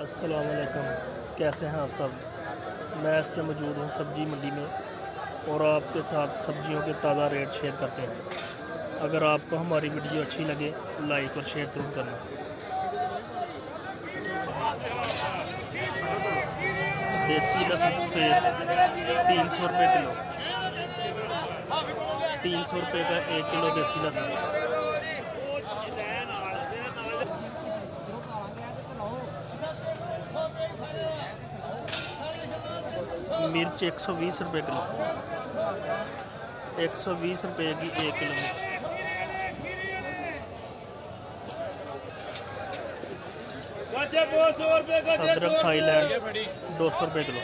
अस्सलाम वालेकुम। कैसे हैं आप सब। मैं इस टाइम मौजूद हूँ सब्ज़ी मंडी में और आपके साथ सब्जियों के ताज़ा रेट शेयर करते हैं। अगर आपको हमारी वीडियो अच्छी लगे तो लाइक और शेयर ज़रूर करना। देसी लहसुन सफ़ेद 300 रुपये किलो। 300 रुपये का 1 किलो देसी लहसुन। मिर्च 120 रुपये किलो। 120 रुपये की 1 किलो मिर्च। अदरक थाईलैंड 200 रुपये किलो।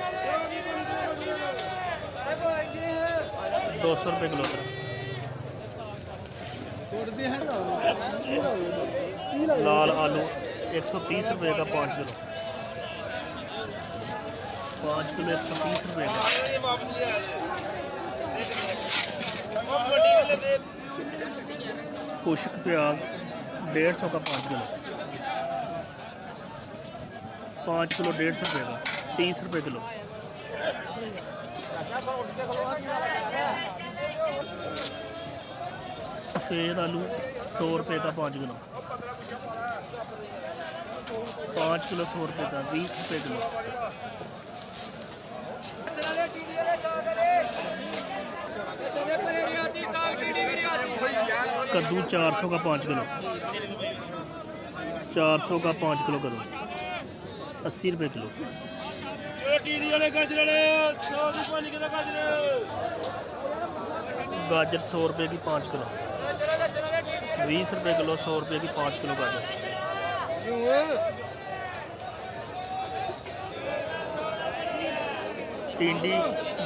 200 रुपये किलो अदरक। लाल आलू 130 रुपये का 5 किलो। 5 किलो 130 रुपये का। खुश्क प्याज 150 का 5 किलो। 5 किलो 150 रुपये का 30 रुपये किलो। सफ़ेद आलू 100 रुपये का 5 किलो। 5 किलो 100 रुपये का 20 रुपये किलो। कद्दू 400 का 5 किलो। 400 का 5 किलो कद्दू 80 रुपये किलो। गाजर 100 रुपये की 5 किलो। 20 रुपये किलो 100 रुपये की 5 किलो गाजर। भिंडी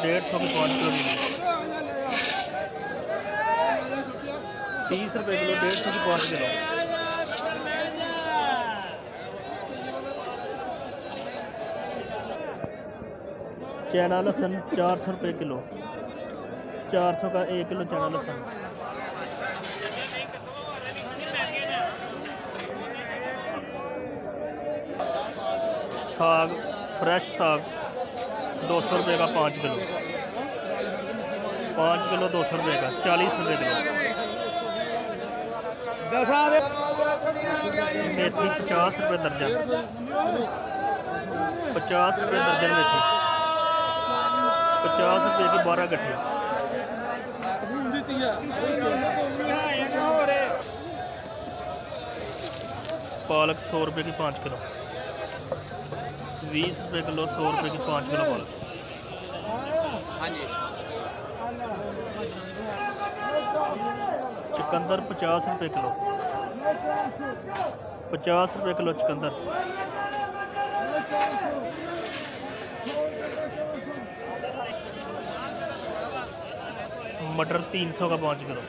150 की 5 किलो भिंडी। 30 रुपये किलो 150 की 5 किलो। चना लहसुन 400 रुपये किलो। 400 का 1 किलो चना लहसुन। साग फ्रेश साग 200 रुपये का 5 किलो। 5 किलो 200 रुपये का 40 रुपये किलो। मेथी 50 रुपये दर्जन। 50 रुपये दर्जन मेथी। 50 रुपये की 12 गठिया। पालक 100 रुपये की 5 किलो। 20 रुपये किलो 100 रुपये की 5 किलो पालक। चुकंदर 50 रुपये किलो। 50 रुपये किलो चुकंदर। मटर 300 का 5 किलो।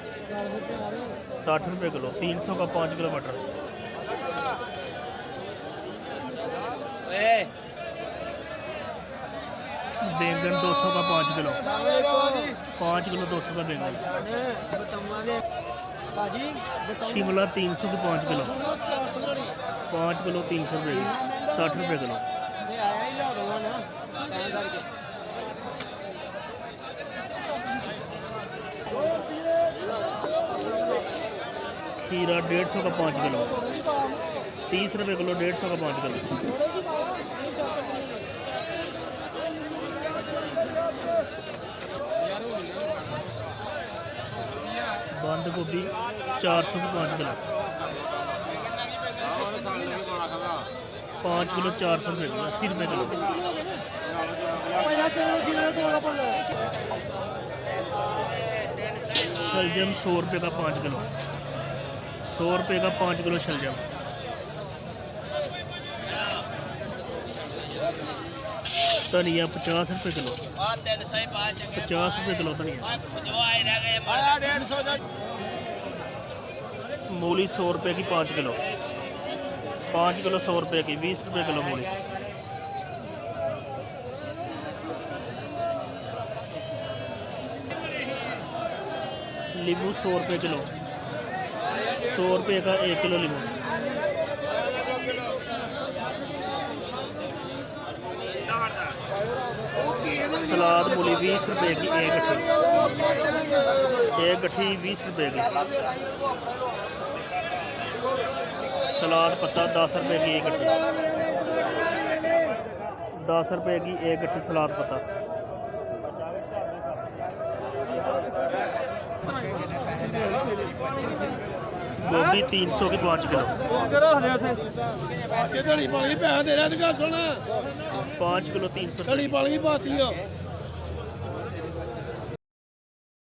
60 रुपये किलो 300 का 5 किलो मटर। बैंगन 200 का 5 किलो। 5 किलो 200 का बैंगन। शिमला 300 की 5 किलो। 5 किलो 300 रुपये की 60 रुपये किलो। खीरा 150 का 5 किलो। 30 रुपये किलो 150 का 5 किलो। बंद गोभी 400 की 5 किलो। 5 किलो 400 रुपये किलो 80 रुपये किलो। शलजम 100 रुपये का 5 किलो। 100 रुपये का 5 किलो शलजम। धनिया 50 रुपये किलो। 50 रुपये किलो धनिया। मूली 100 रुपये की 5 किलो। 5 किलो 100 रुपये की 20 रुपये किलो मूली। नींबू 100 रुपये किलो। 100 रुपये का 1 किलो नींबू। सलाद मूली 20 रुपए की एक गट्ठी 20 रुपए की। सलाद पत्ता 10 रुपए की एक गट्ठी, 10 रुपए की एक गट्ठी सलाद पत्ता। गोभी 300 की 5 किलो, 5 किलो 300 कड़ी पाली पाती हो